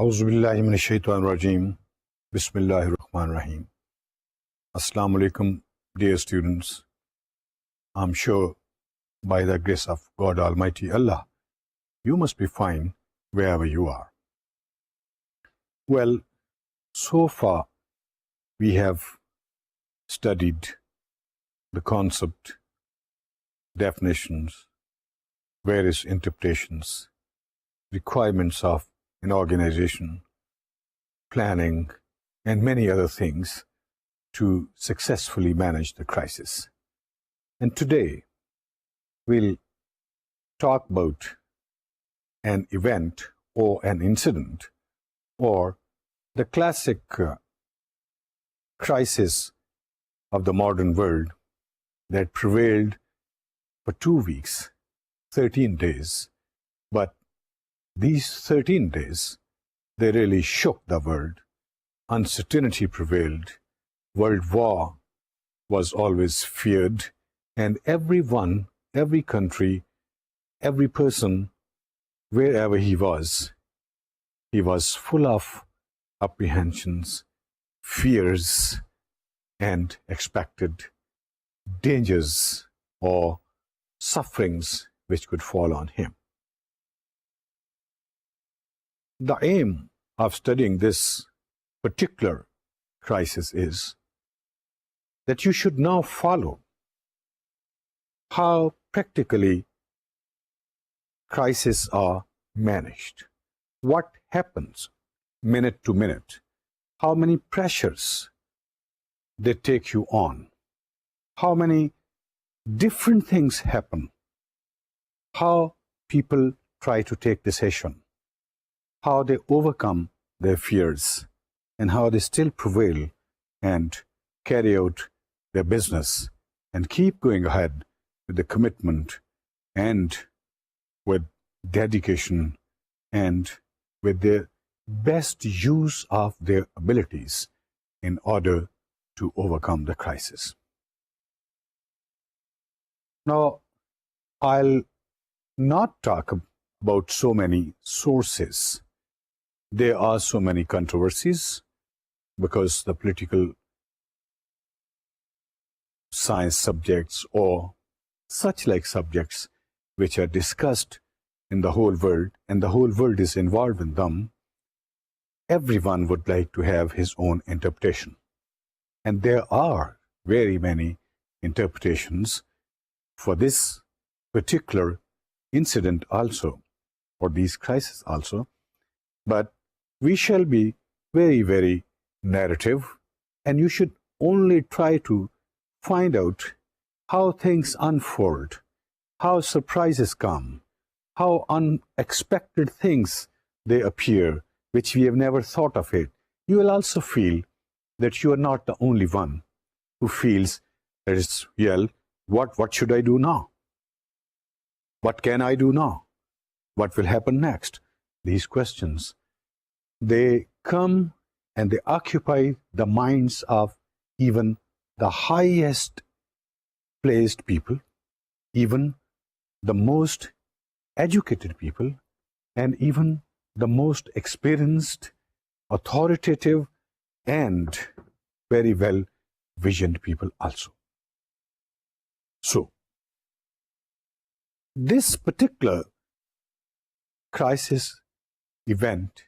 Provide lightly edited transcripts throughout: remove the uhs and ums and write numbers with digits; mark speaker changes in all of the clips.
Speaker 1: Auzubillahiminashaitanirrajim. Bismillahirrahmanirrahim. Assalamu alaikum, dear students. I'm sure by the grace of God Almighty Allah, you must be fine wherever you are. Well, so far we have studied the concept, definitions, various interpretations, requirements of an organization, planning, and many other things to successfully manage the crisis. And today, we'll talk about an event or an incident or the classic crisis of the modern world that prevailed for 2 weeks, 13 days, but these 13 days, they really shook the world. Uncertainty prevailed. World war was always feared. And everyone, every country, every person, wherever he was full of apprehensions, fears, and expected dangers or sufferings which could fall on him. The aim of studying this particular crisis is that you should now follow how practically crises are managed, what happens minute to minute, how many pressures they take you on, how many different things happen, how people try to take decision, how they overcome their fears, and how they still prevail and carry out their business and keep going ahead with the commitment and with dedication and with the best use of their abilities in order to overcome the crisis. Now, I'll not talk about so many sources. There are so many controversies because the political science subjects or such like subjects which are discussed in the whole world and the whole world is involved in them, everyone would like to have his own interpretation. And there are very many interpretations for this particular incident also, or these crises also, but we shall be very, very narrative, and you should only try to find out how things unfold, how surprises come, how unexpected things they appear, which we have never thought of it. You will also feel that you are not the only one who feels that it's, well, what should I do now? What can I do now? What will happen next? These questions, they come and they occupy the minds of even the highest placed people, even the most educated people, and even the most experienced, authoritative, and very well visioned people also. So, this particular crisis event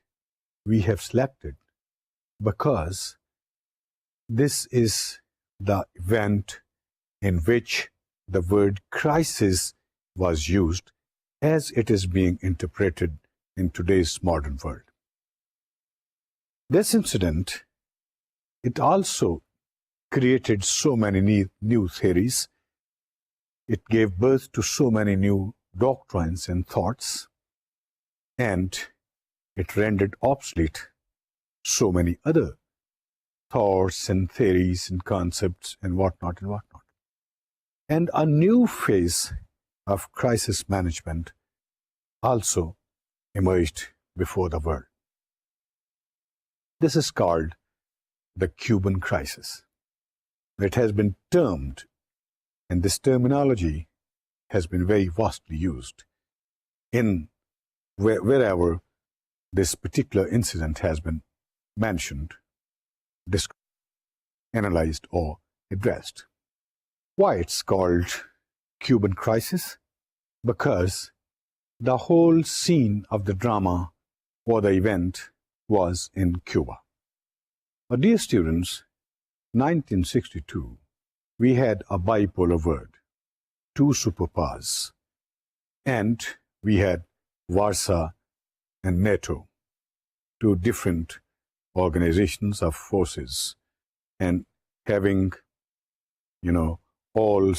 Speaker 1: we have selected because this is the event in which the word crisis was used as it is being interpreted in today's modern world. This incident, it also created so many new theories. It gave birth to so many new doctrines and thoughts, and it rendered obsolete so many other thoughts and theories and concepts and whatnot and whatnot. And a new phase of crisis management also emerged before the world. This is called the Cuban crisis. It has been termed, and this terminology has been very vastly used in wherever this particular incident has been mentioned, analyzed, or addressed. Why it's called Cuban crisis? Because the whole scene of the drama or the event was in Cuba. But dear students, 1962, we had a bipolar world, two superpowers, and we had Warsaw and NATO, two different organizations of forces, and having, all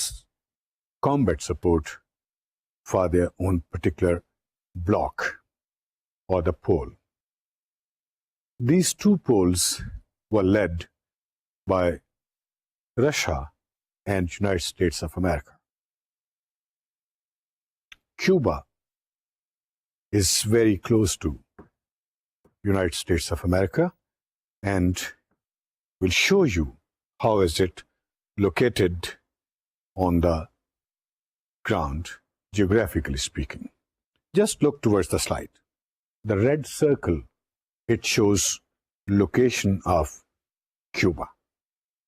Speaker 1: combat support for their own particular bloc or the pole. These two poles were led by Russia and United States of America. Cuba is very close to United States of America, and will show you how is it located on the ground, geographically speaking. Just look towards the slide. The red circle, it shows location of Cuba.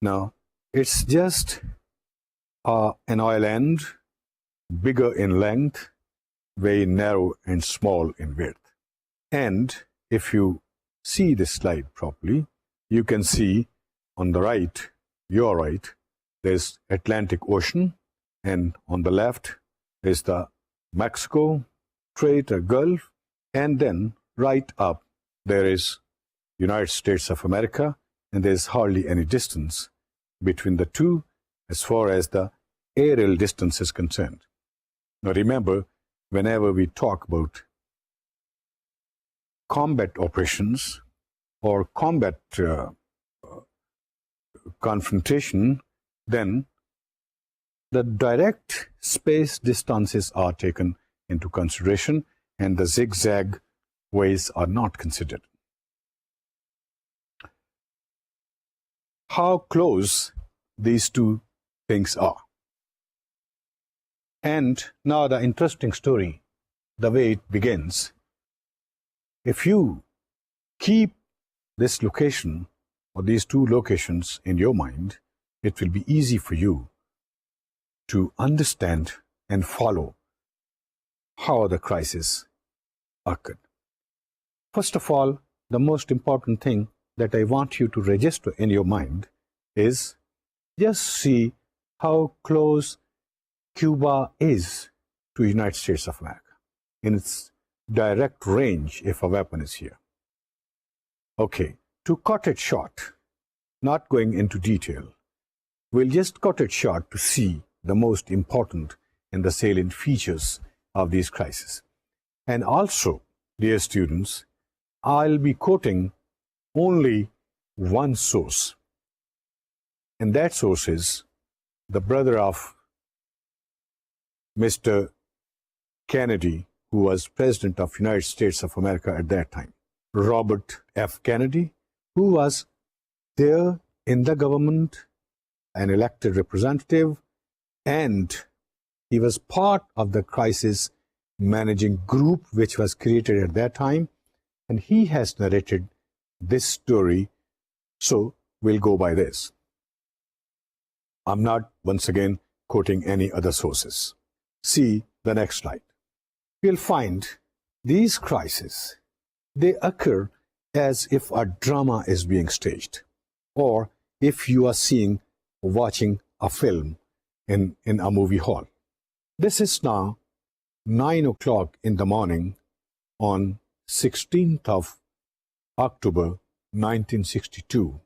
Speaker 1: Now, it's just an island, bigger in length, very narrow and small in width. And if you see this slide properly, you can see on the right, your right, there's Atlantic Ocean, and on the left is the Mexico Strait or Gulf, and then right up there is United States of America, and there's hardly any distance between the two as far as the aerial distance is concerned. Now remember, whenever we talk about combat operations or combat confrontation, then the direct space distances are taken into consideration and the zigzag ways are not considered. How close these two things are. And now the interesting story, the way it begins. If you keep this location or these two locations in your mind, it will be easy for you to understand and follow how the crisis occurred. First of all, the most important thing that I want you to register in your mind is just see how close Cuba is to the United States of America in its direct range if a weapon is here. Okay, to cut it short, not going into detail, we'll just cut it short to see the most important and the salient features of these crises. And also, dear students, I'll be quoting only one source, and that source is the brother of Mr. Kennedy, who was President of the United States of America at that time, Robert F. Kennedy, who was there in the government, an elected representative, and he was part of the crisis managing group which was created at that time, and he has narrated this story, so we'll go by this. I'm not, once again, quoting any other sources. See the next slide. You'll find these crises, they occur as if a drama is being staged, or if you are watching a film in a movie hall. This is now 9 o'clock in the morning on 16th of October 1962,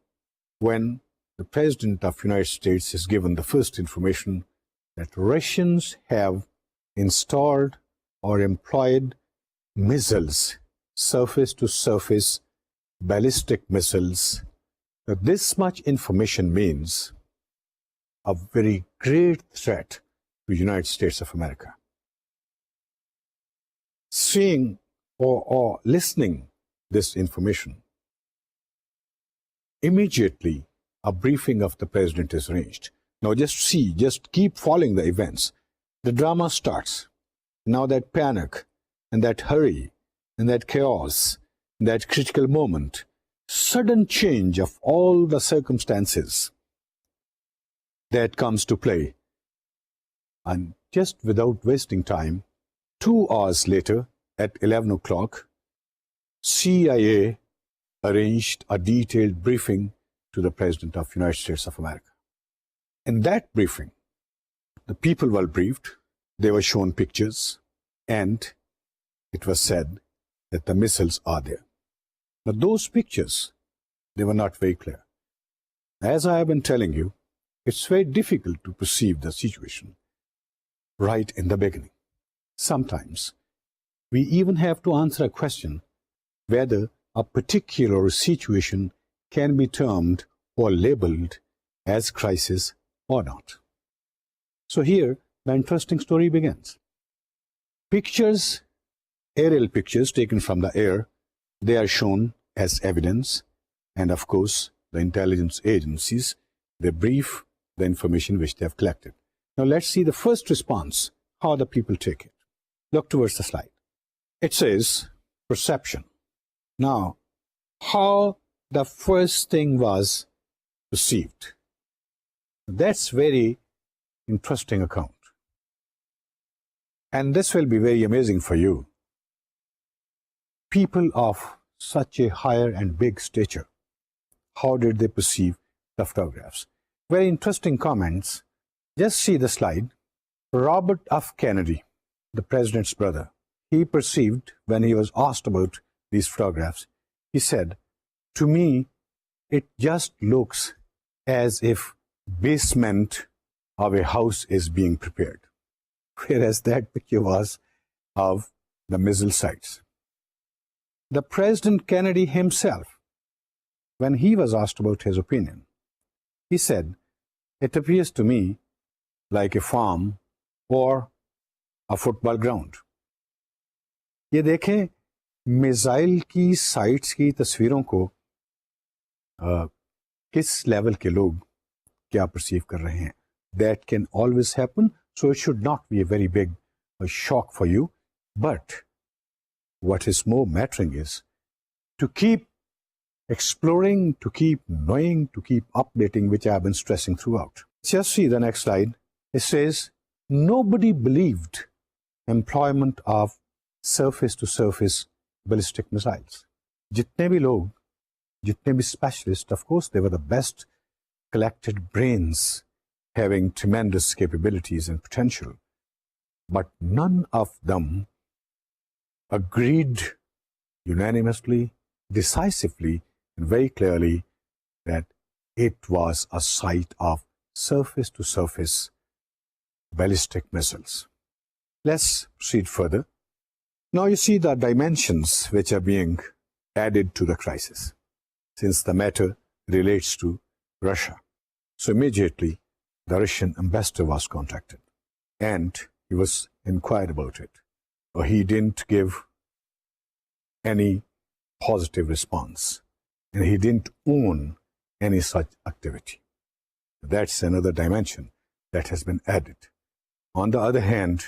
Speaker 1: when the President of the United States is given the first information that Russians have installed or employed missiles, surface-to-surface ballistic missiles. Now, this much information means a very great threat to the United States of America. Seeing or listening this information, immediately a briefing of the president is arranged. Now just keep following the events. The drama starts. Now that panic and that hurry and that chaos that critical moment, sudden change of all the circumstances that comes to play. And just without wasting time, 2 hours later, at 11 o'clock, CIA arranged a detailed briefing to the President of the United States of America. In that briefing, the people were briefed, they were shown pictures, and it was said that the missiles are there. But those pictures, they were not very clear. As I have been telling you, it's very difficult to perceive the situation right in the beginning. Sometimes we even have to answer a question whether a particular situation can be termed or labeled as crisis or not. So here, the interesting story begins. Pictures, aerial pictures taken from the air, they are shown as evidence, and of course, the intelligence agencies, they brief the information which they have collected. Now let's see the first response, how the people take it. Look towards the slide. It says, perception. Now, how the first thing was perceived. That's very interesting account. And this will be very amazing for you. People of such a higher and big stature, how did they perceive the photographs? Very interesting comments. Just see the slide. Robert F. Kennedy, the president's brother, he perceived when he was asked about these photographs, he said, to me, it just looks as if basement of a house is being prepared. Whereas that picture was of the missile sites. The President Kennedy himself, when he was asked about his opinion, he said, it appears to me like a farm or a football ground. ये देखें missile की sites की तस्वीरों को किस level के लोग क्या परसीव कर रहे हैं. That can always happen, so it should not be a very big shock for you. But what is more mattering is to keep exploring, to keep knowing, to keep updating, which I have been stressing throughout. Just see the next slide. It says, nobody believed employment of surface-to-surface ballistic missiles. Jitne bhi log, jitne bhi specialists, of course, they were the best collected brains having tremendous capabilities and potential. But none of them agreed unanimously, decisively, and very clearly that it was a site of surface-to-surface ballistic missiles. Let's proceed further. Now you see the dimensions which are being added to the crisis, since the matter relates to Russia. So immediately, the Russian ambassador was contacted, and he was inquired about it. But he didn't give any positive response, and he didn't own any such activity. That's another dimension that has been added. On the other hand,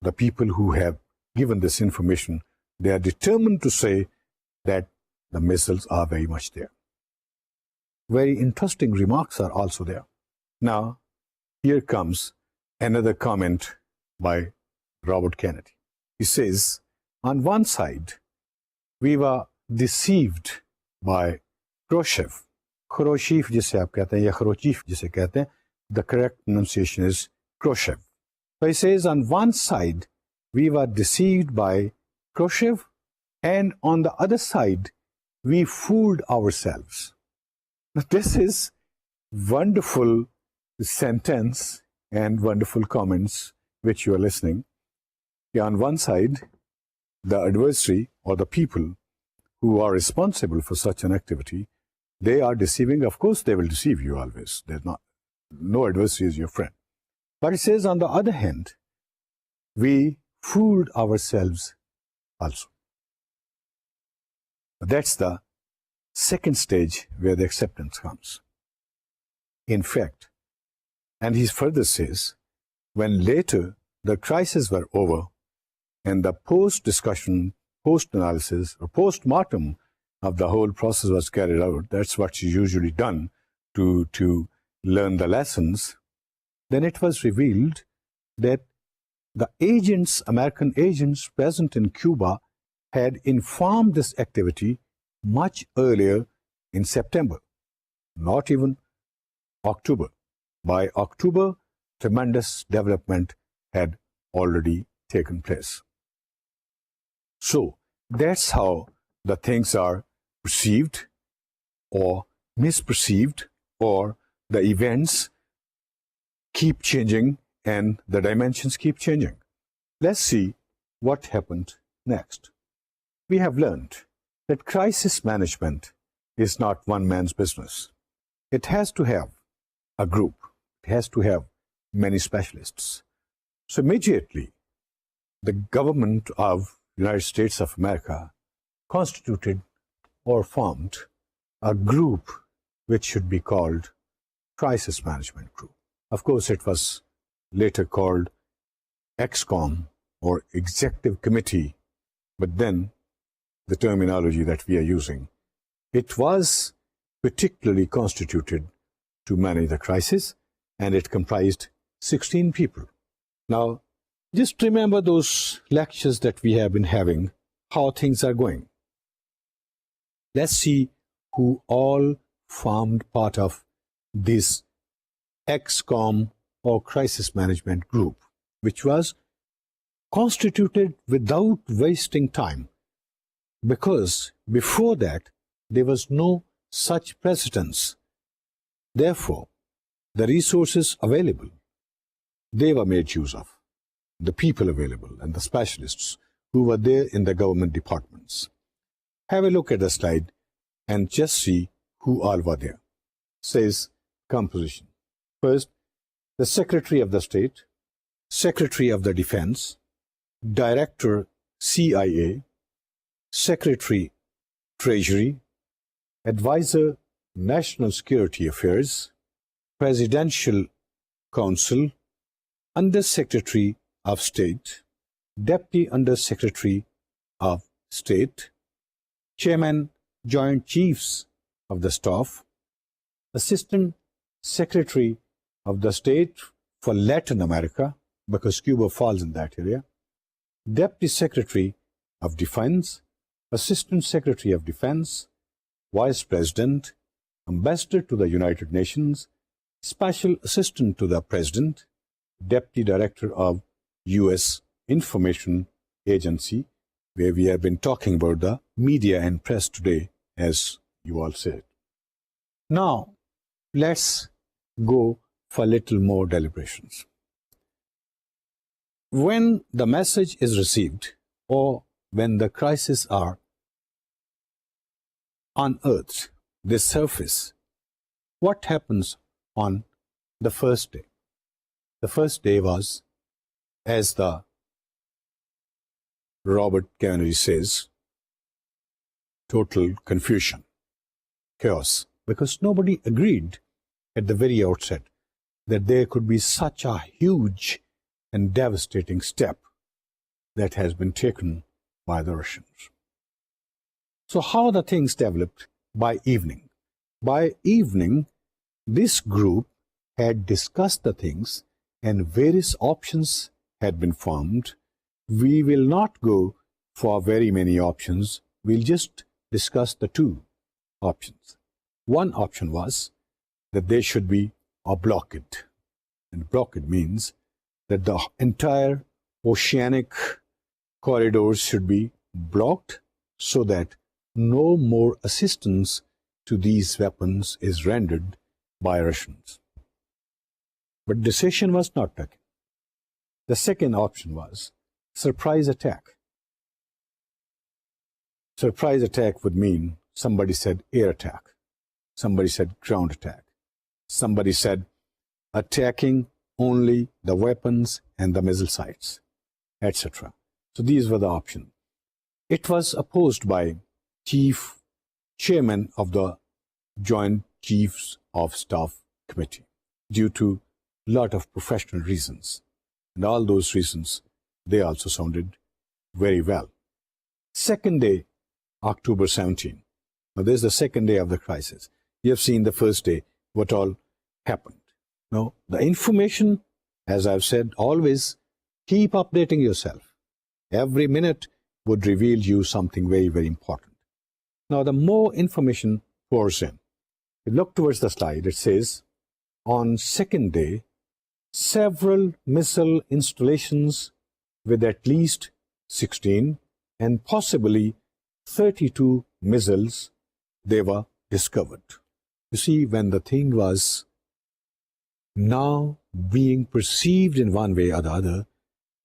Speaker 1: the people who have given this information, they are determined to say that the missiles are very much there. Very interesting remarks are also there. Now, here comes another comment by Robert Kennedy. He says, on one side, we were deceived by Khrushchev. Khrushchev जिसे आप कहते हैं या Khrushchev जिसे कहते हैं, the correct pronunciation is Khrushchev. So he says, on one side, we were deceived by Khrushchev, and on the other side, we fooled ourselves. Now, this is wonderful sentence and wonderful comments which you are listening. On one side, the adversary or the people who are responsible for such an activity, they are deceiving. Of course, they will deceive you always. There's no adversary is your friend. But it says, on the other hand, we fooled ourselves also. That's the second stage where the acceptance comes. In fact, and he further says, when later the crises were over and the post-discussion post-analysis or post-mortem of the whole process was carried out, that's what's usually done to learn the lessons, then it was revealed that the agents, American agents present in Cuba, had informed this activity much earlier in September, not even October. By October, tremendous development had already taken place. So that's how the things are perceived or misperceived, or the events keep changing and the dimensions keep changing. Let's see what happened next. We have learned that crisis management is not one man's business. It has to have a group. It has to have many specialists. So immediately, the government of the United States of America constituted or formed a group which should be called Crisis Management Group. Of course, it was later called EXCOM or Executive Committee, but then the terminology that we are using, it was particularly constituted to manage the crisis, and it comprised 16 people. Now, just remember those lectures that we have been having, how things are going. Let's see who all formed part of this EXCOM or Crisis Management Group, which was constituted without wasting time, because before that there was no such precedence. Therefore, the resources available, they were made use of, the people available and the specialists who were there in the government departments. Have a look at the slide and just see who all were there. Says composition. First, the Secretary of the State, Secretary of the Defense, Director CIA, Secretary Treasury, Advisor National Security Affairs, Presidential Counsel, Under-Secretary of State, Deputy Under-Secretary of State, Chairman Joint Chiefs of the Staff, Assistant Secretary of the State for Latin America, because Cuba falls in that area, Deputy Secretary of Defense, Assistant Secretary of Defense, Vice President, Ambassador to the United Nations, Special Assistant to the President, Deputy Director of U.S. Information Agency, where we have been talking about the media and press today, as you all said. Now, let's go for a little more deliberations. When the message is received, or when the crises are unearthed, they surface, what happens on the first day? The first day was, as the Robert Kennedy says, total confusion, chaos, because nobody agreed at the very outset that there could be such a huge and devastating step that has been taken by the Russians. So how the things developed by evening? By evening, this group had discussed the things and various options had been formed. We will not go for very many options. We'll just discuss the two options. One option was that there should be a blockade. And blockade means that the entire oceanic corridors should be blocked so that no more assistance to these weapons is rendered by Russians. But decision was not taken. The second option was surprise attack. Surprise attack would mean somebody said air attack, somebody said ground attack, somebody said attacking only the weapons and the missile sites, etc. So these were the options. It was opposed by chairman of the Joint Chiefs of Staff Committee due to a lot of professional reasons. And all those reasons, they also sounded very well. Second day, October 17. Now, this is the second day of the crisis. You have seen the first day, what all happened. Now, the information, as I've said, always keep updating yourself. Every minute would reveal you something very, very important. Now, the more information pours in. If you look towards the slide, it says, on second day, several missile installations with at least 16 and possibly 32 missiles, they were discovered. You see, when the thing was now being perceived in one way or the other,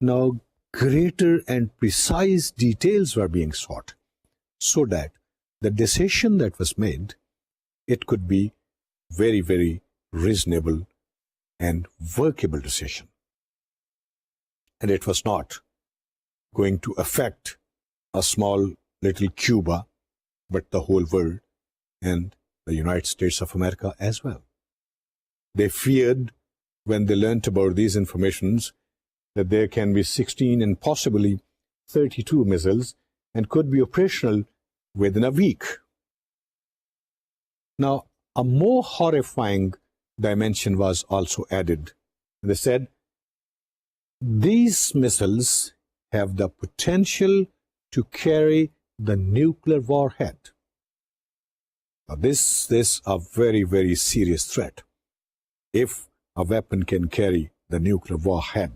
Speaker 1: now greater and precise details were being sought, so that the decision that was made, it could be very, very reasonable and workable decision. And it was not going to affect a small little Cuba, but the whole world and the United States of America as well. They feared, when they learnt about these informations, that there can be 16 and possibly 32 missiles and could be operational within a week. Now, a more horrifying dimension was also added. They said, these missiles have the potential to carry the nuclear warhead. Now, this is a very, very serious threat. If a weapon can carry the nuclear warhead,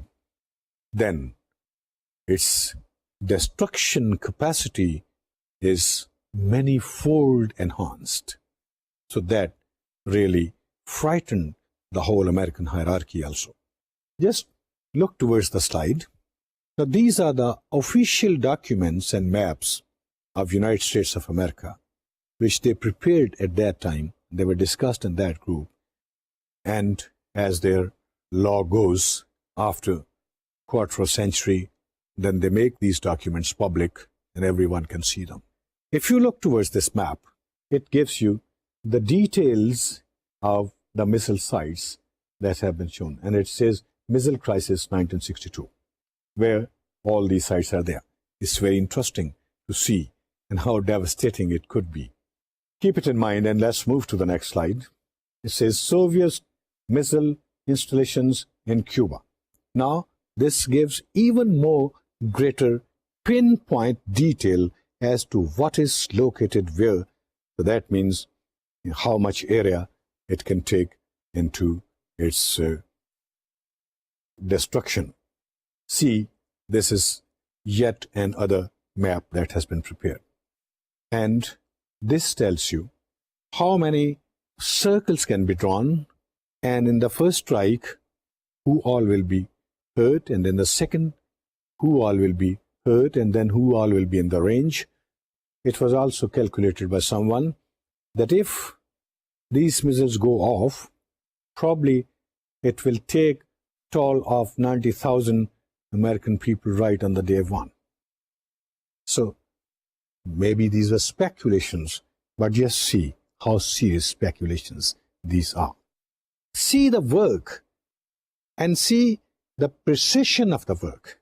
Speaker 1: then its destruction capacity is many-fold enhanced. So that really frightened the whole American hierarchy also. Just look towards the slide. Now, these are the official documents and maps of United States of America, which they prepared at that time. They were discussed in that group. And as their law goes, after quarter of a century, then they make these documents public and everyone can see them. If you look towards this map, it gives you the details of the missile sites that have been shown. And it says Missile Crisis 1962, where all these sites are there. It's very interesting to see and how devastating it could be. Keep it in mind, and let's move to the next slide. It says Soviet missile installations in Cuba. Now, this gives even more greater pinpoint detail as to what is located where. So that means how much area it can take into its destruction. See, this is yet another map that has been prepared. And this tells you how many circles can be drawn, and in the first strike, who all will be hurt, and in the second, who all will be hurt, and then who all will be in the range. It was also calculated by someone that if these missiles go off, probably it will take toll of 90,000 American people right on the day one. So maybe these were speculations, but just see how serious speculations these are. See the work and see the precision of the work.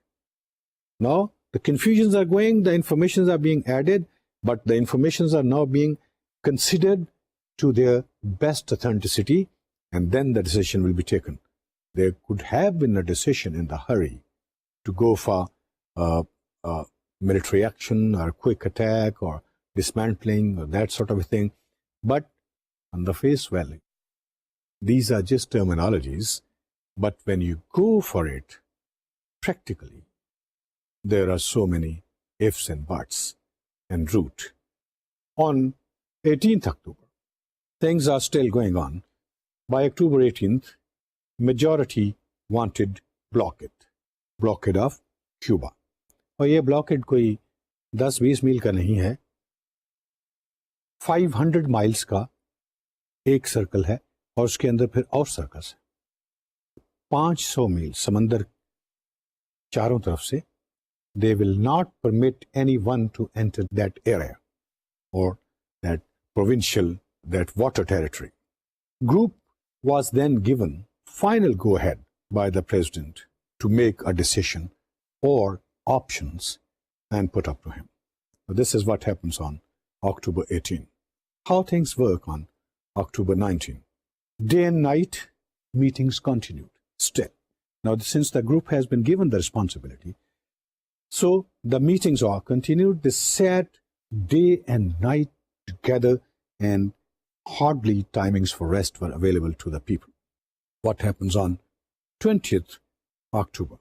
Speaker 1: Now, the confusions are going, the informations are being added, but the informations are now being considered to their best authenticity, and then the decision will be taken. There could have been a decision in the hurry to go for military action or quick attack or dismantling or that sort of a thing, but on the face value, these are just terminologies, but when you go for it practically, there are so many ifs and buts and route. On 18th October, things are still going on. By October 18th, majority wanted blockade of Cuba. और ये blockade कोई 10-20 मील का नहीं है, 500 miles का एक circle है और उसके अंदर फिर और सर्कल्स है. 500 मील समंदर चारों तरफ से. They will not permit anyone to enter that area or that provincial, that water territory. Group was then given final go-ahead by the president to make a decision or options and put up to him. This is what happens on October 18. How things work on October 19. Day and night meetings continued still. Now, since the group has been given the responsibility, so the meetings are continued. They sat day and night together, and hardly timings for rest were available to the people. What happens on 20th October?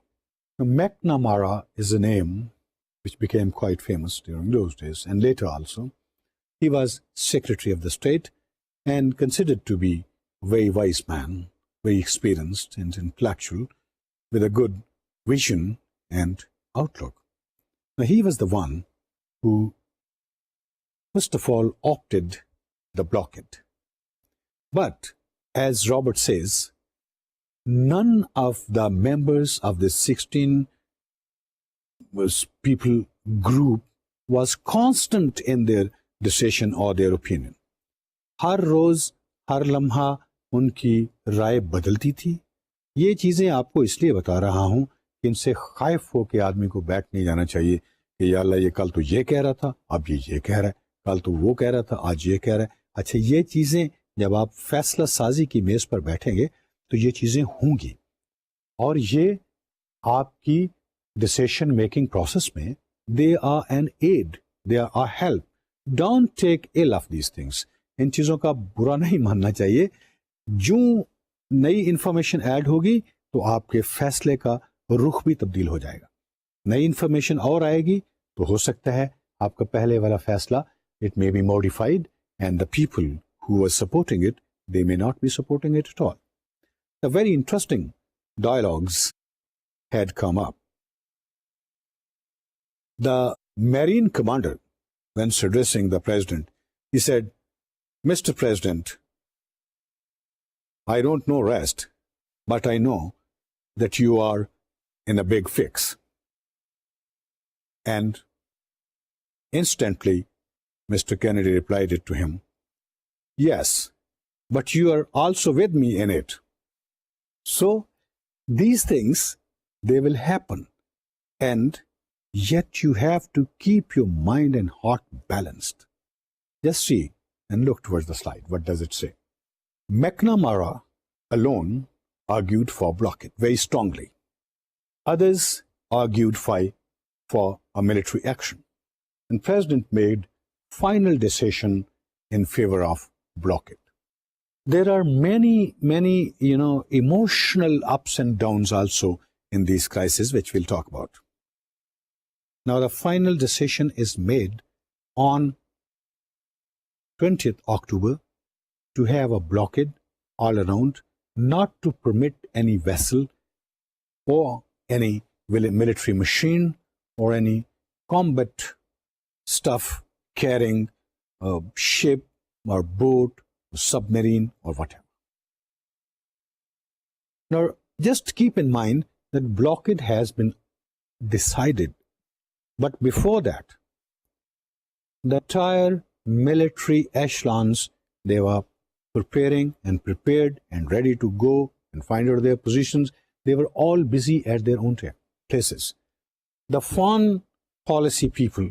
Speaker 1: Now, McNamara is a name which became quite famous during those days, and later also. He was Secretary of the State and considered to be a very wise man, very experienced and intellectual, with a good vision and outlook. Now, he was the one who, first of all, opted the blockade. But, as Robert says, none of the members of the 16 people group was constant in their decision or their opinion. हर रोज हर लम्हा उनकी राय बदलती थी. ये चीजें आपको इसलिए बता रहा हूं कि इनसे खौफ हो के आदमी को बैठ नहीं जाना चाहिए कि या अल्लाह ये कल तो ये कह रहा था, अब ये कह रहा है, कल तो वो कह रहा था, आज ये कह रहा है. अच्छा, ये चीजें जब आप फैसला साजी की मेज पर बैठेंगे तो ये चीजें होंगी और ये आपकी डिसीजन मेकिंग प्रोसेस में they are an aid, they are help. Don't take ill of these things. इन चीजों का बुरा नहीं मानना चाहिए. जो नई इंफॉर्मेशन ऐड होगी तो आपके फैसले का रुख भी तब्दील हो जाएगा. नई इंफॉर्मेशन और आएगी तो हो सकता है आपका पहले वाला फैसला it may be modified and the people who was supporting it, they may not be supporting it at all. The very interesting dialogues had come up. The Marine commander, when addressing the president, he said, Mr. President, I don't know rest, but I know that you are in a big fix. And instantly, Mr. Kennedy replied it to him, yes, but you are also with me in it. So, these things, they will happen. And yet you have to keep your mind and heart balanced. Just see and look towards the slide. What does it say? McNamara alone argued for blockade very strongly. Others argued for a military action. And President made final decision in favor of blockade. There are many, emotional ups and downs also in these crises, which we'll talk about. Now, the final decision is made on 20th October to have a blockade all around, not to permit any vessel or any military machine or any combat stuff carrying a ship or boat or submarine or whatever. Now, just keep in mind that blockade has been decided, but before that, the entire military echelons, they were preparing and prepared and ready to go and find out their positions. They were all busy at their own places. The foreign policy people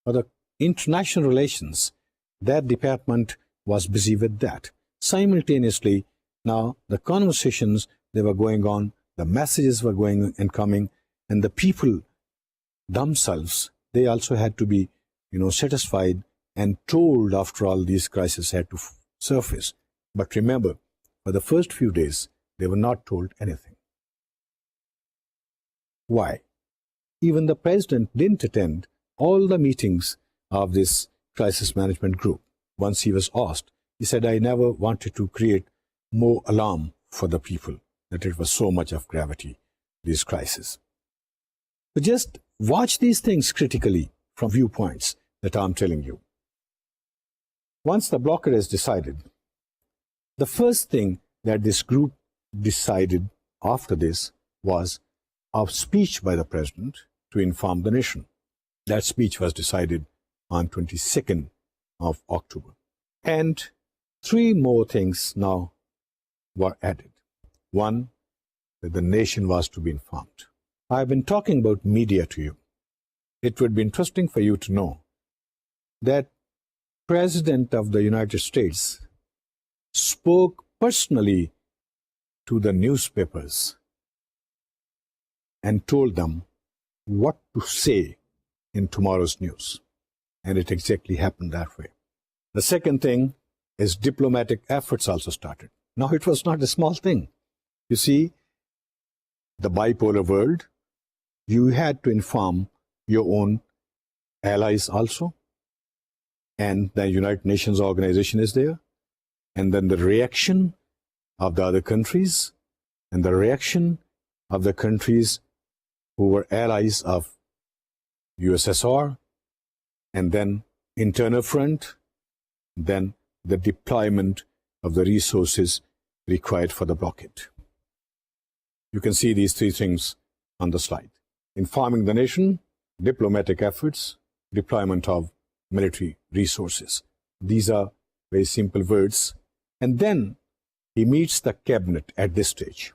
Speaker 1: or the international relations, that department was busy with that. Simultaneously, now the conversations, they were going on, the messages were going and coming, and the people themselves, they also had to be, satisfied and told after all these crises had to surface. But remember, for the first few days, they were not told anything. Why? Even the president didn't attend all the meetings of this crisis management group. Once he was asked, he said, I never wanted to create more alarm for the people, that it was so much of gravity, these crises. But just watch these things critically from viewpoints that I'm telling you. Once the blockade is decided, the first thing that this group decided after this was a speech by the president to inform the nation. That speech was decided on 22nd of October. And 3 more things now were added. One, that the nation was to be informed. I've been talking about media to you. It would be interesting for you to know that President of the United States spoke personally to the newspapers and told them what to say in tomorrow's news. And it exactly happened that way. The second thing is diplomatic efforts also started. Now, it was not a small thing. You see, the bipolar world, you had to inform your own allies also. And the United Nations organization is there. And then the reaction of the other countries and the reaction of the countries who were allies of USSR, and then internal front, then the deployment of the resources required for the blockade. You can see these three things on the slide. Informing the nation, diplomatic efforts, deployment of military resources. These are very simple words. And then he meets the cabinet at this stage,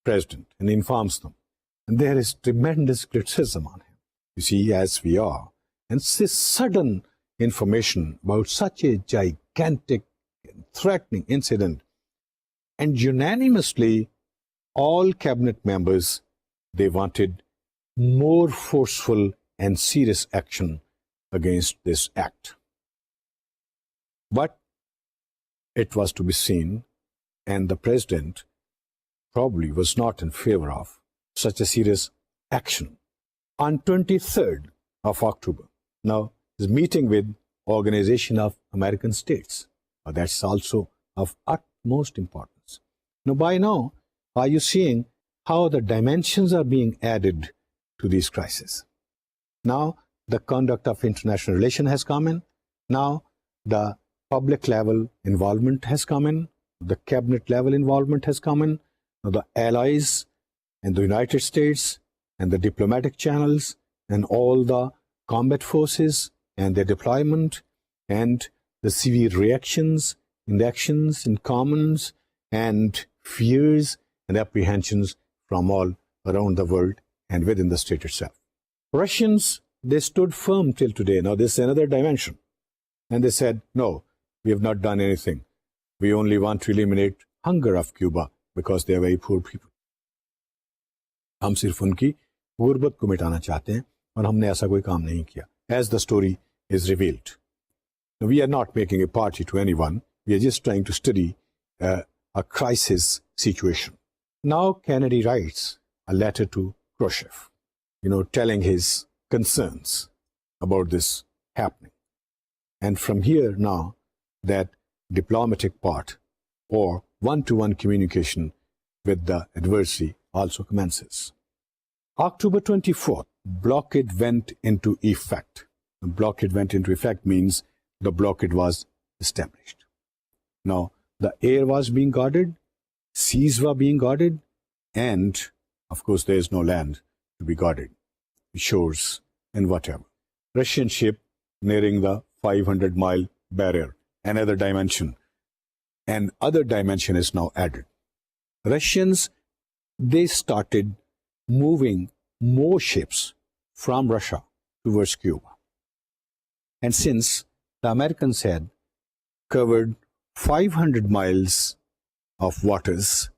Speaker 1: president, and informs them. And there is tremendous criticism on him. You see, as we are, and this sudden information about such a gigantic, threatening incident, and unanimously, all cabinet members, they wanted more forceful and serious action against this act. But it was to be seen, and the president probably was not in favor of such a serious action. On 23rd of October, now is meeting with Organization of American States. That's also of utmost importance. Now, by now, are you seeing how the dimensions are being added to these crises? Now, the conduct of international relation has come in. Now, the public level involvement has come in. The cabinet level involvement has come in. Now, the allies and the United States and the diplomatic channels and all the combat forces and their deployment and the severe reactions and actions and comments and fears and apprehensions from all around the world and within the state itself. Russians, they stood firm till today. Now, this is another dimension. And they said, no, we have not done anything. We only want to eliminate hunger of Cuba because they are very poor people. हम सिर्फ उनकी गुर्बत को मिटाना चाहते हैं और हमने ऐसा कोई काम नहीं किया. As the story is revealed. We are not making a party to anyone. We are just trying to study a crisis situation. Now Kennedy writes a letter to Khrushchev, telling his concerns about this happening. And from here now, that diplomatic part or one-to-one communication with the adversary also commences. October 24th, blockade went into effect. The blockade went into effect means the blockade was established. Now, the air was being guarded, seas were being guarded, and, of course, there is no land to be guarded, shores and whatever. Russian ship nearing the 500-mile barrier, another dimension. And other dimension is now added. Russians, they started moving more ships from Russia towards Cuba. And since the Americans had covered 500 miles of waters,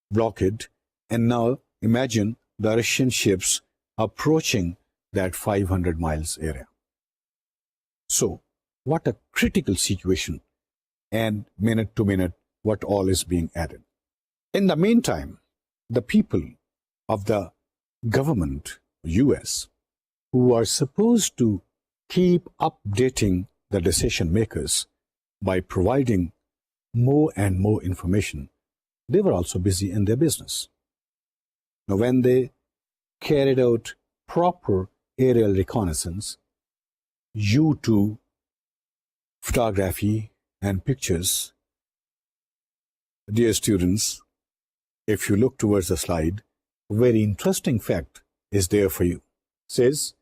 Speaker 1: blockade, and now imagine the Russian ships approaching that 500 miles area. So, what a critical situation, and minute to minute, what all is being added. In the meantime, the people of the government, US, who are supposed to keep updating the decision makers by providing more and more information, they were also busy in their business. Now, when they carried out proper aerial reconnaissance, U2 photography and pictures, dear students, if you look towards the slide, a very interesting fact is there for you. It says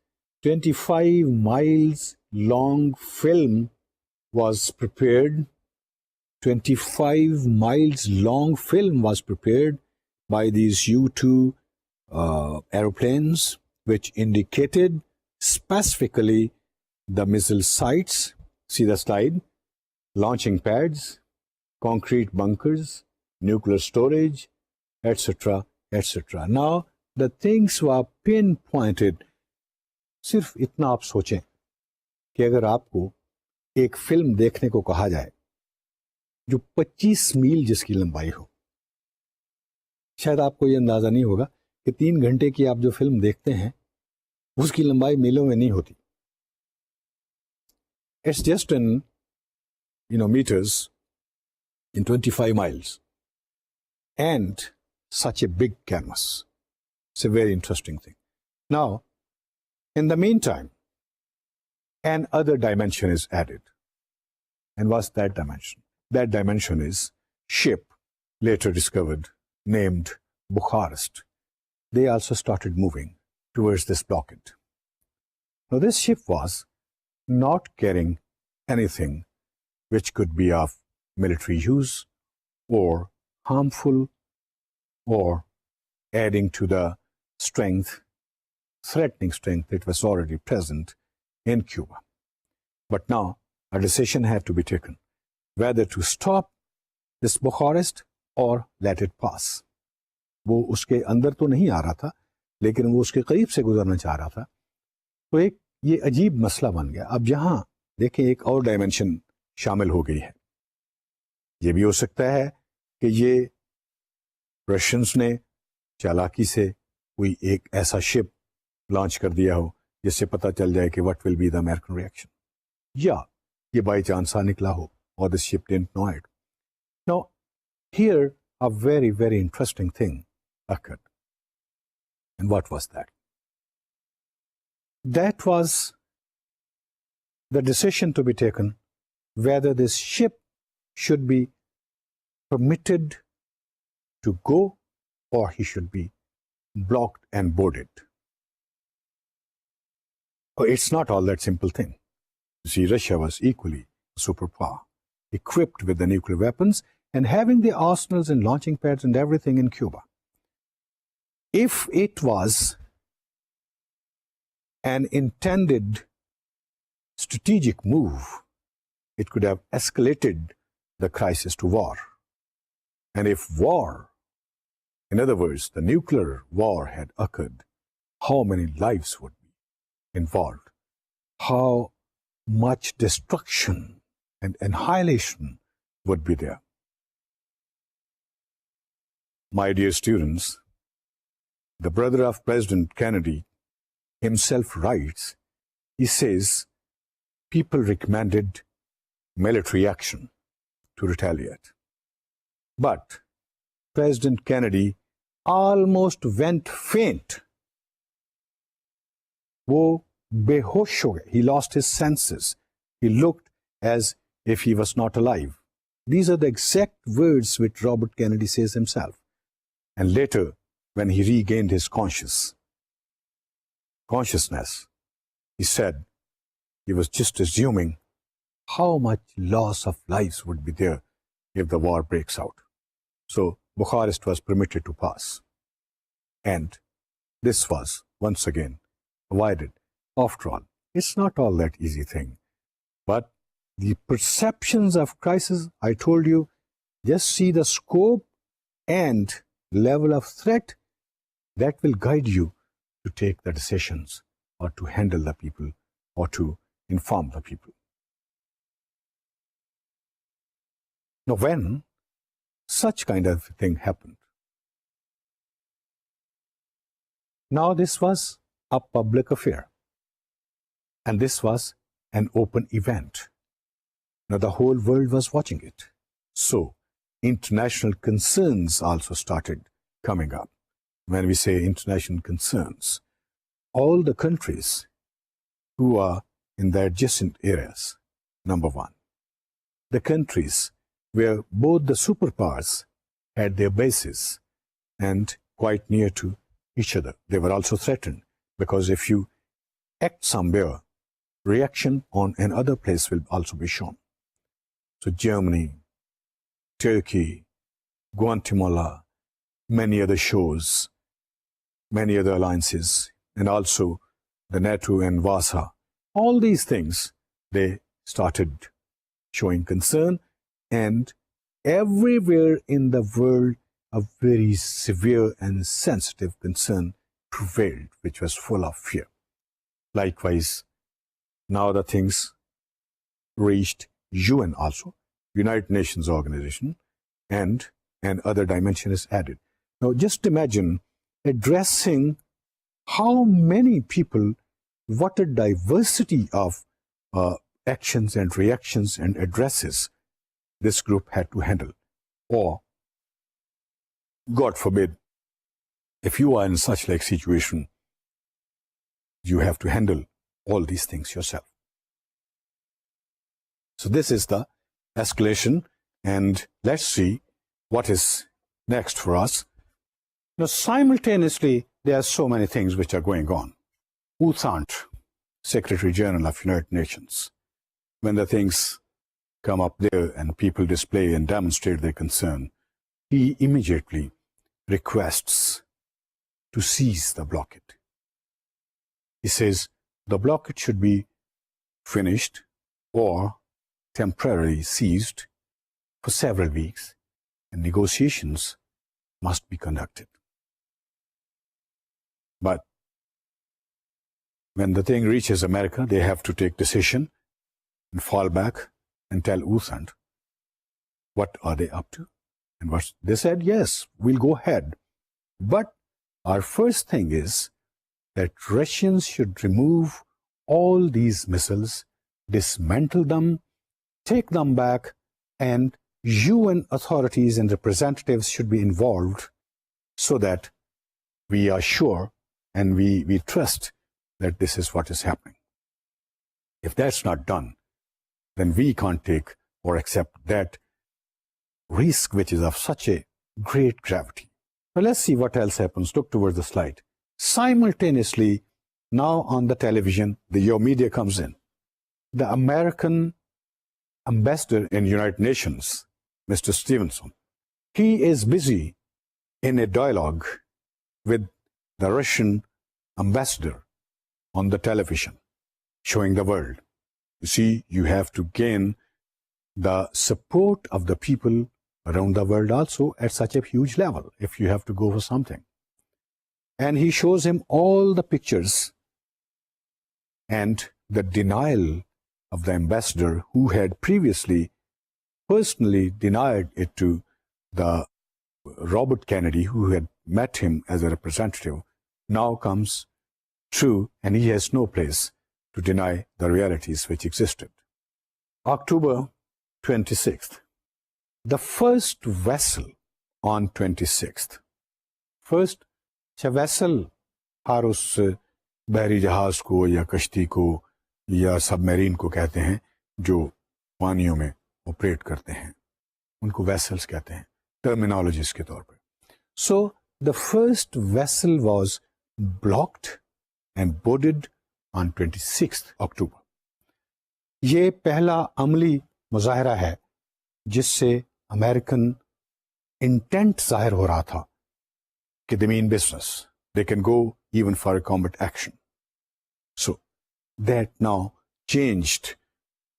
Speaker 1: 25 miles long film was prepared. 25 miles long film was prepared by these U2 aeroplanes, which indicated specifically the missile sites, see the slide, launching pads, concrete bunkers, nuclear storage, etc., etc. Now, the things were pinpointed. सिर्फ इतना आप सोचें कि अगर आपको एक film देखने को कहा जाए जो 25 मील जिसकी लंबाई हो, शायद आपको ये अंदाजा नहीं होगा कि 3 घंटे की आप जो फिल्म देखते हैं उसकी लंबाई मीलों में नहीं होती. It's just in meters, in 25 miles, and such a big canvas. It's a very interesting thing. Now, in the meantime, another dimension is added. And what's that dimension? That dimension is ship, later discovered, named Bucharest. They also started moving towards this blockade. Now, this ship was not carrying anything which could be of military use or harmful or adding to the strength, threatening strength that was already present in Cuba. But now a decision had to be taken whether to stop this Bucharest or let it pass. वो उसके अंदर तो नहीं आ रहा था, लेकिन वो उसके करीब से गुजरना चाह रहा था. तो एक ये अजीब मसला बन गया. अब यहाँ देखें एक और डायमेंशन शामिल हो गई है. ये भी हो सकता है कि ये रशियंस ने चालाकी से कोई एक ऐसा शिप लॉन्च कर दिया हो जिससे पता चल जाए कि what will be the American reaction, या ये बाई चांस निकला हो और this ship didn't know it. Now here a very very interesting thing occurred. And what was that? That was the decision to be taken whether this ship should be permitted to go or he should be blocked and boarded. Oh, it's not all that simple thing. You see, Russia was equally a superpower, equipped with the nuclear weapons and having the arsenals and launching pads and everything in Cuba. If it was an intended strategic move, it could have escalated the crisis to war. And if war, in other words, the nuclear war had occurred, how many lives would be involved? How much destruction and annihilation would be there? My dear students, the brother of President Kennedy himself writes, he says, people recommended military action to retaliate. But President Kennedy almost went faint. वो बेहोश हो गए. He lost his senses. He looked as if he was not alive. These are the exact words which Robert Kennedy says himself. And later, when he regained his consciousness, he said he was just assuming how much loss of lives would be there if the war breaks out. So Bucharest was permitted to pass. And this was, once again, avoided. After all, it's not all that easy thing. But the perceptions of crisis, I told you, just see the scope and level of threat that will guide you to take the decisions or to handle the people or to inform the people. Now, when such kind of thing happened, now this was a public affair and this was an open event. Now the whole world was watching it. So international concerns also started coming up. When we say international concerns, all the countries who are in the adjacent areas, number one, the countries where both the superpowers had their bases and quite near to each other, they were also threatened, because if you act somewhere, reaction on another place will also be shown. So Germany, Turkey, Guatemala, many other shores, many other alliances, and also the NATO and Warsaw All these things, they started showing concern, and everywhere in the world, a very severe and sensitive concern prevailed, which was full of fear. Likewise, now the things reached UN also, United Nations Organization, and another dimension is added. Now just imagine addressing how many people, what a diversity of actions and reactions and addresses this group had to handle. Or, God forbid, if you are in such like situation, you have to handle all these things yourself. So this is the escalation, and let's see what is next for us. Now, simultaneously, there are so many things which are going on. U Thant, Secretary General of United Nations, when the things come up there and people display and demonstrate their concern, he immediately requests to seize the blockade. He says the blockade should be finished or temporarily seized for several weeks, and negotiations must be conducted. But when the thing reaches America, they have to take decision and fall back and tell U Thant what are they up to. And what they said, yes, we'll go ahead. But our first thing is that Russians should remove all these missiles, dismantle them, take them back, and UN authorities and representatives should be involved so that we are sure and we trust that this is what is happening. If that's not done, then we can't take or accept that risk which is of such a great gravity. Now let's see what else happens. Look towards the slide. Simultaneously, now on the television, your media comes in. The American ambassador in United Nations, Mr. Stevenson, he is busy in a dialogue with the Russian ambassador on the television, showing the world. You see, you have to gain the support of the people around the world also at such a huge level if you have to go for something. And he shows him all the pictures and the denial of the ambassador who had previously personally denied it to the Robert Kennedy, who had met him as a representative, now comes true, and he has no place to deny the realities which existed. October 26th, the first vessel on 26th, first vessel हर उस बहरी जहाज को या कश्ती को या submarine को कहते हैं जो पानियों में ऑपरेट करते हैं, उनको vessels कहते हैं terminologies के तौर पर. So the first vessel was blocked and boarded on 26th October. ये पहला अमली मुजाहरा है जिससे अमेरिकन इंटेंट जाहिर हो रहा था कि they mean business. They can go even for a combat action. So that now changed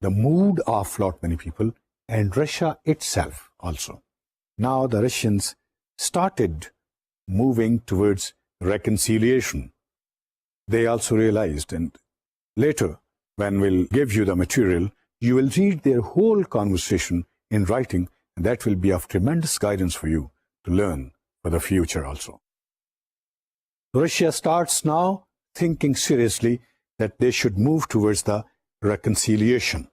Speaker 1: the mood of lot many people and Russia itself also. Now the Russians started moving towards reconciliation. They also realized, and later when we'll give you the material, you will read their whole conversation in writing, and that will be of tremendous guidance for you to learn for the future also. Russia starts now thinking seriously that they should move towards the reconciliation.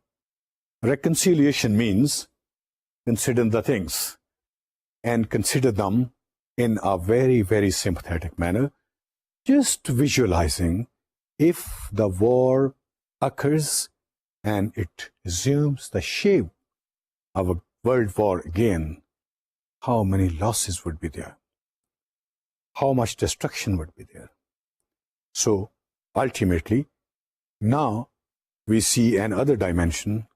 Speaker 1: Reconciliation means consider the things and consider them in a very, very sympathetic manner, just visualizing if the war occurs and it assumes the shape of a world war again, how many losses would be there? How much destruction would be there? So ultimately, now we see another dimension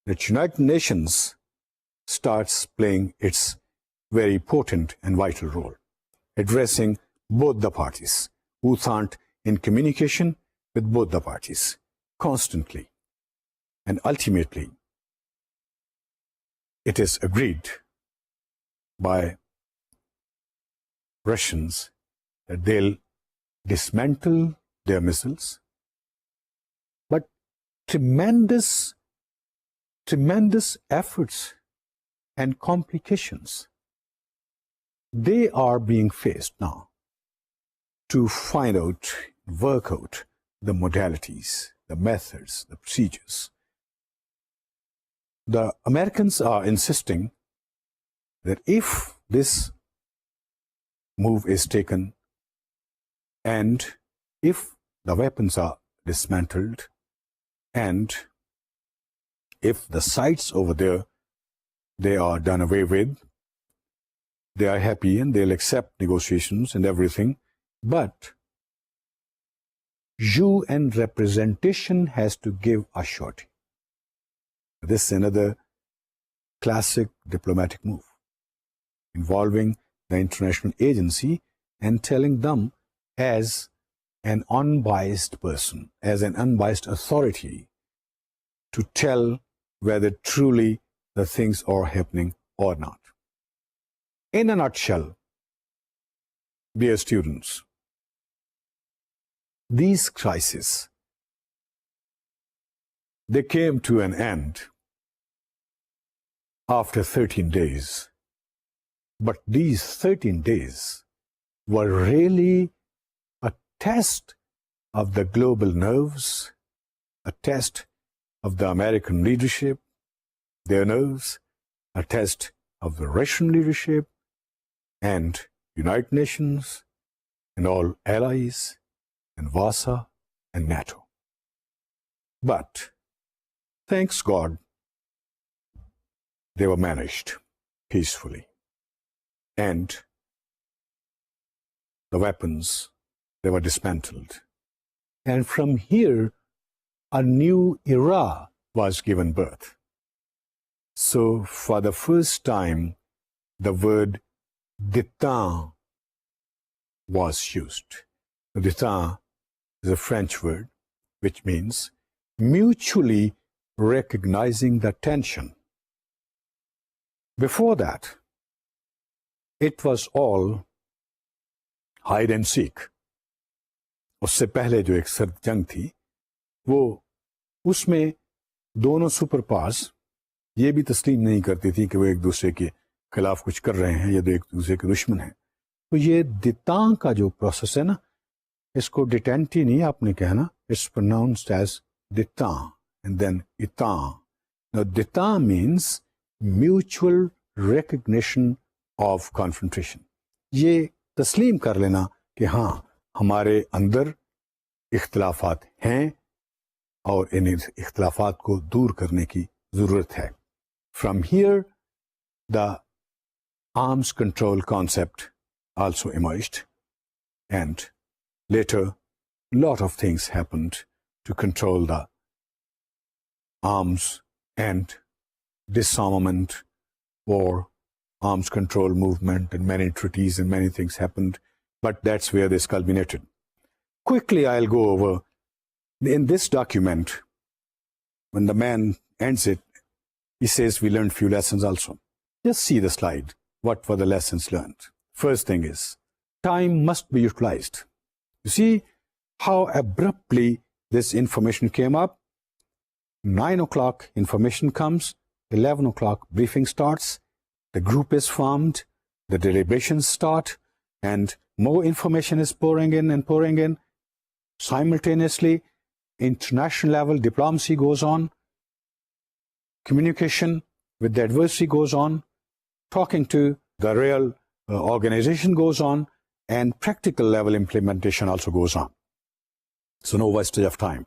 Speaker 1: that United Nations starts playing its very potent and vital role, addressing both the parties. U Thant in communication with both the parties. constantly. And ultimately, it is agreed by Russians that they'll dismantle their missiles, but tremendous efforts and complications, they are being faced now to find out, work out the modalities, the methods, the procedures. The Americans are insisting that if this move is taken and if the weapons are dismantled and if the sites over there, they are done away with, they are happy and they'll accept negotiations and everything, but UN representation has to give a surety. This is another classic diplomatic move involving the international agency and telling them as an unbiased person, as an unbiased authority, to tell whether truly the things are happening or not. In a nutshell, dear students, these crises, they came to an end after 13 days. But these 13 days were really a test of the global nerves, a test of the American leadership, their nerves, a test of the Russian leadership and United Nations and all allies and Warsaw and NATO. But thanks God, they were managed peacefully. And the weapons, they were dismantled. And from here, a new era was given birth. So for the first time, the word détente was used. Détente is a French word, which means mutually recognizing the tension. Before that, it was all hide and seek. उससे पहले जो एक सर्द जंग थी, वो उसमें दोनों सुपर पावर्स ये भी तस्लीम नहीं करती थी कि वो एक दूसरे के खिलाफ कुछ कर रहे हैं या एक दूसरे के दुश्मन हैं. तो ये détente का जो प्रोसेस है ना, इसको डिटेंटी नहीं आपने कहना, it's pronounced as détente and then étang. Now détente means mutual recognition of confrontation. ये तस्लीम कर लेना कि हाँ, हमारे अंदर इख्तिलाफात हैं और इन इख्तिलाफात को दूर करने की ज़रूरत है. From here, the arms control concept also emerged, and later, lot of things happened to control the arms and disarmament or arms control movement, and many treaties and many things happened, but that's where this culminated. Quickly, I'll go over, in this document, when the man ends it, he says we learned few lessons also. Just see the slide. What were the lessons learned? First thing is, time must be utilized. You see how abruptly this information came up? 9 o'clock information comes, 11 o'clock briefing starts, the group is formed, the deliberations start, and more information is pouring in. Simultaneously, international level diplomacy goes on, communication with the adversary goes on, talking to the real organization goes on, and practical level implementation also goes on. So no wastage of time.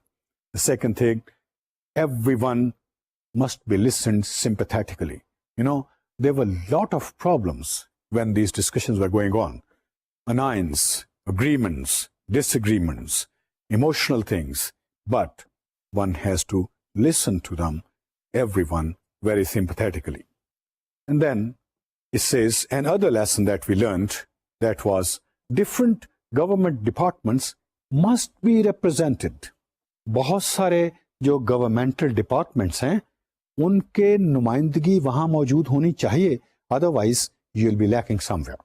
Speaker 1: The second thing, everyone must be listened sympathetically. You know, there were a lot of problems when these discussions were going on. Annoyance, agreements, disagreements, emotional things, but one has to listen to them, everyone, very sympathetically. And then it says another lesson that we learned, that was different government departments must be represented. बहुत सारे जो governmental departments हैं उनके नुमाइंदगी वहां मौजूद होनी चाहिए, otherwise you'll be lacking somewhere.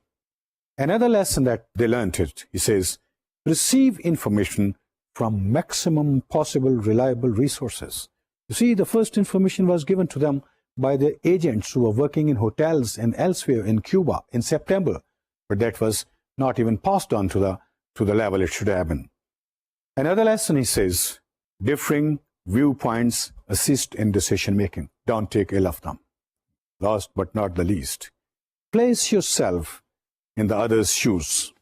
Speaker 1: Another lesson that they learned it, he says, receive information from maximum possible reliable resources. You see, the first information was given to them by the agents who were working in hotels and elsewhere in Cuba in September, but that was not even passed on to the level it should have been. Another lesson, he says, differing viewpoints assist in decision making. Don't take ill of them. Last but not the least, place yourself in the other's shoes.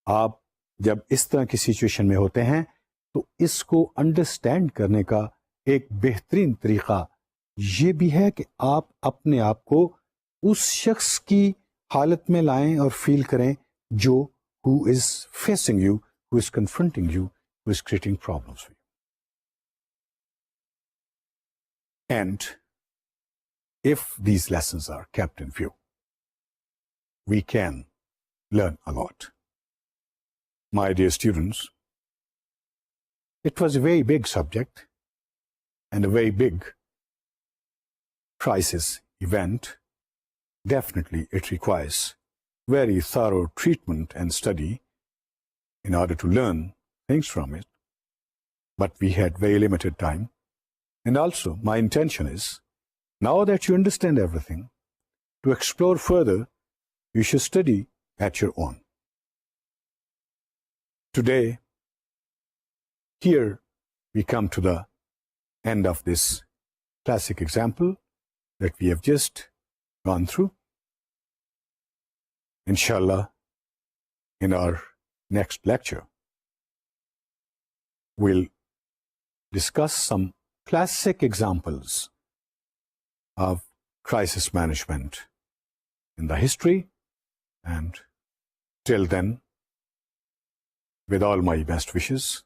Speaker 1: आप जब इस तरह की situation में होते हैं तो इसको अंडरस्टैंड करने का एक बेहतरीन तरीका ये भी है कि आप अपने आप को उस शख्स की हालत में लाएं और फील करें जो who is facing you, who is confronting you, who is creating problems for you. And if these lessons are kept in view, we can learn a lot. My dear students, it was a very big subject and a very big crisis event. Definitely it requires very thorough treatment and study in order to learn things from it. But we had very limited time. And also my intention is, now that you understand everything, to explore further, you should study at your own. Today, here we come to the end of this classic example that we have just gone through. Inshallah, in our next lecture, we'll discuss some classic examples of crisis management in the history. And till then, with all my best wishes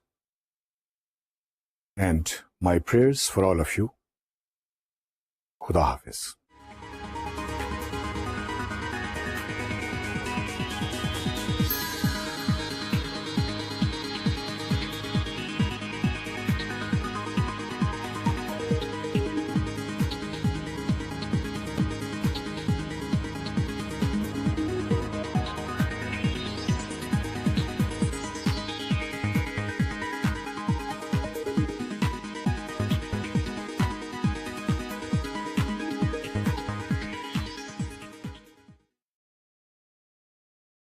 Speaker 1: and my prayers for all of you, Khuda Hafiz.